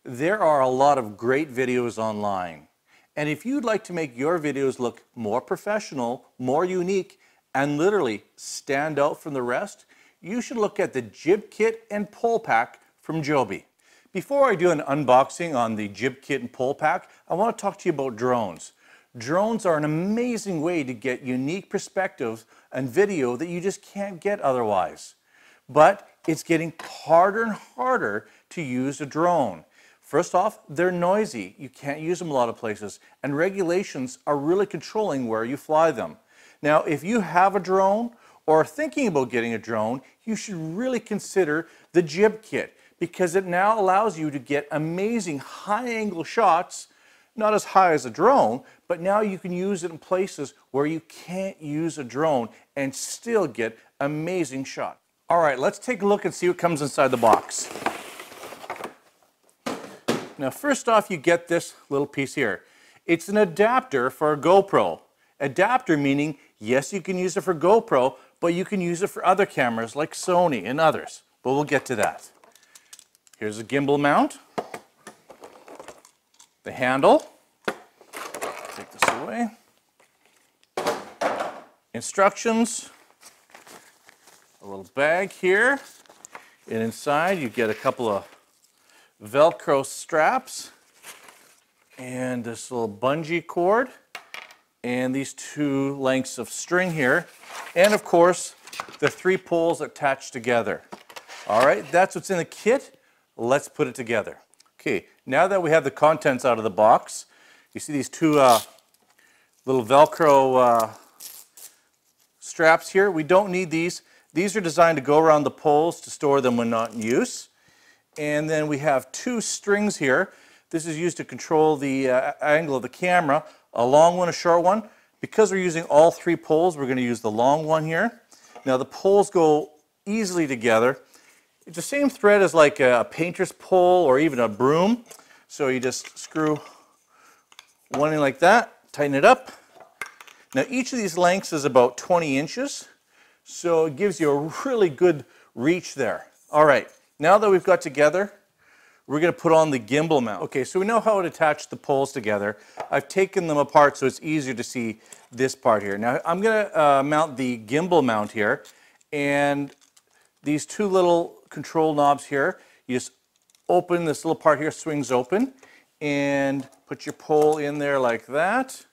There are a lot of great videos online. And if you'd like to make your videos look more professional, more unique, and literally stand out from the rest, you should look at the Jib Kit and Pole Pack from Joby. Before I do an unboxing on the Jib Kit and Pole Pack, I want to talk to you about drones. Drones are an amazing way to get unique perspectives and video that you just can't get otherwise. But it's getting harder and harder to use a drone. First off, they're noisy. You can't use them a lot of places, and regulations are really controlling where you fly them. Now, if you have a drone or are thinking about getting a drone, you should really consider the Jib Kit because it now allows you to get amazing high-angle shots, not as high as a drone, but now you can use it in places where you can't use a drone and still get amazing shots. All right, let's take a look and see what comes inside the box. Now, first off, you get this little piece here. It's an adapter for a GoPro. Adapter meaning, yes, you can use it for GoPro, but you can use it for other cameras like Sony and others. But we'll get to that. Here's a gimbal mount. The handle. Take this away. Instructions. A little bag here. And inside you get a couple of Velcro straps and this little bungee cord and these two lengths of string here, and of course the three poles attached together. All right, that's what's in the kit. Let's put it together. Okay, now that we have the contents out of the box, you see these two little Velcro straps here. We don't need these. These are designed to go around the poles to store them when not in use. And then we have two strings here. This is used to control the angle of the camera, a long one, a short one. Because we're using all three poles, we're going to use the long one here. Now the poles go easily together. It's the same thread as like a painter's pole or even a broom. So you just screw one in like that, tighten it up. Now each of these lengths is about 20 inches. So it gives you a really good reach there. All right. Now that we've got together, we're going to put on the gimbal mount. Okay, so we know how to attach the poles together. I've taken them apart so it's easier to see this part here. Now I'm going to mount the gimbal mount here, and these two little control knobs here, you just open this little part here, swings open, and put your pole in there like that.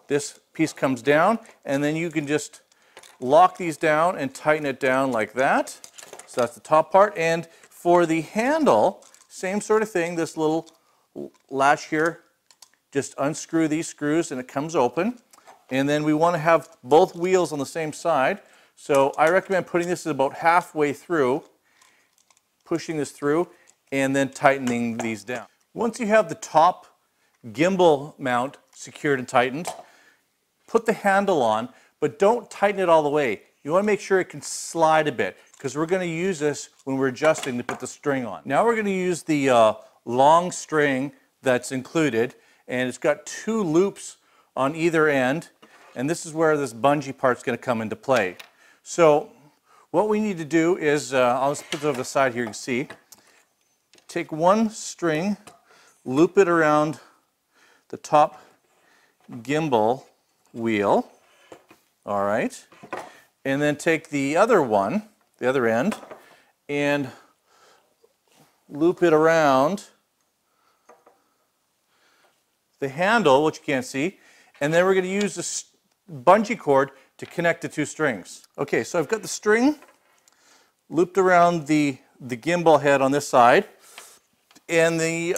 This piece comes down, and then you can just lock these down and tighten it down like that. So that's the top part. And for the handle, same sort of thing, this little latch here, just unscrew these screws and it comes open. And then we want to have both wheels on the same side. So I recommend putting this about halfway through, pushing this through, and then tightening these down. Once you have the top gimbal mount secured and tightened, put the handle on, but don't tighten it all the way. You want to make sure it can slide a bit, because we're going to use this when we're adjusting to put the string on. Now we're going to use the long string that's included, and it's got two loops on either end, and this is where this bungee part's going to come into play. So what we need to do is, I'll just put it over the side here, you can see, take one string, loop it around the top gimbal wheel, all right, and then take the other one, the other end, and loop it around the handle, which you can't see, and then we're going to use this bungee cord to connect the two strings. Okay, so I've got the string looped around the gimbal head on this side, and the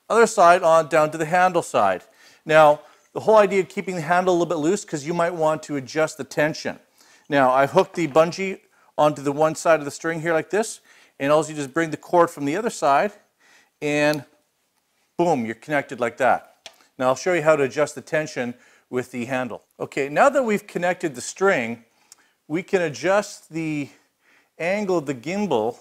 other side on down to the handle side. Now, the whole idea of keeping the handle a little bit loose, because you might want to adjust the tension. Now, I've hooked the bungee onto the one side of the string here like this, and also you just bring the cord from the other side, and boom, you're connected like that. Now I'll show you how to adjust the tension with the handle. Okay, now that we've connected the string, we can adjust the angle of the gimbal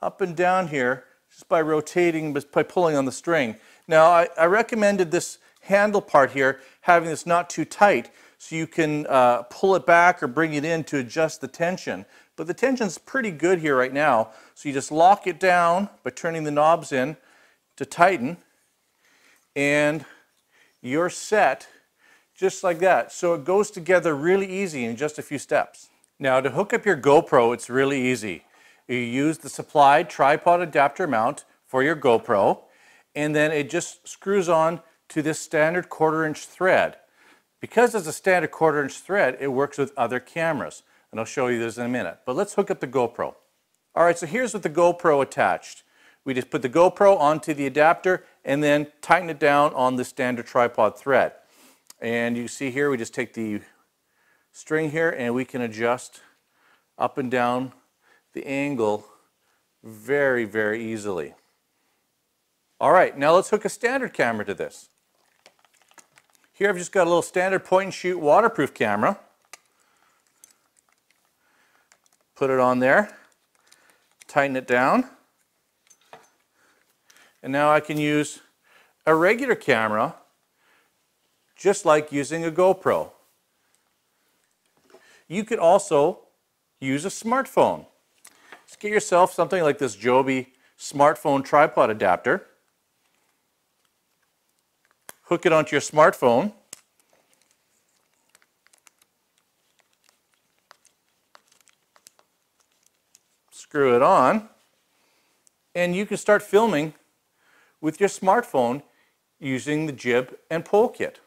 up and down here just by rotating, by pulling on the string. Now I recommended this handle part here, having this not too tight, so you can pull it back or bring it in to adjust the tension. but the tension's pretty good here right now. So you just lock it down by turning the knobs in to tighten, and you're set just like that. So it goes together really easy in just a few steps. Now to hook up your GoPro, it's really easy. You use the supplied tripod adapter mount for your GoPro, and then it just screws on to this standard 1/4" thread. Because it's a standard 1/4" thread, it works with other cameras. And I'll show you this in a minute. But let's hook up the GoPro. All right, so here's with the GoPro attached. We just put the GoPro onto the adapter and then tighten it down on the standard tripod thread. And you see here, we just take the string here and we can adjust up and down the angle very, very easily. All right, now let's hook a standard camera to this. Here I've just got a little standard point and shoot waterproof camera. Put it on there, tighten it down, and now I can use a regular camera just like using a GoPro. You could also use a smartphone. Just get yourself something like this Joby smartphone tripod adapter. Hook it onto your smartphone. Screw it on, and you can start filming with your smartphone using the jib and pole kit.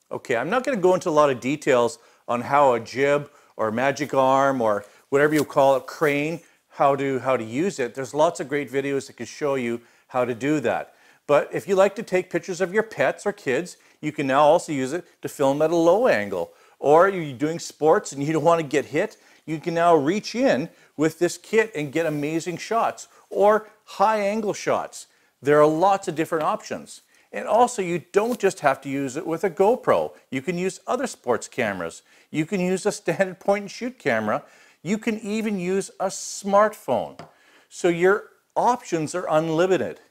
Okay, I'm not going to go into a lot of details on how a jib or magic arm or whatever you call it, crane, how to use it. There's lots of great videos that can show you how to do that. But if you like to take pictures of your pets or kids, you can now also use it to film at a low angle. Or you're doing sports and you don't want to get hit, you can now reach in with this kit and get amazing shots or high angle shots. There are lots of different options. And also you don't just have to use it with a GoPro. You can use other sports cameras. You can use a standard point and shoot camera. You can even use a smartphone. So your options are unlimited.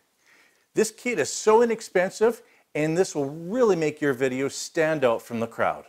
This kit is so inexpensive, and this will really make your videos stand out from the crowd.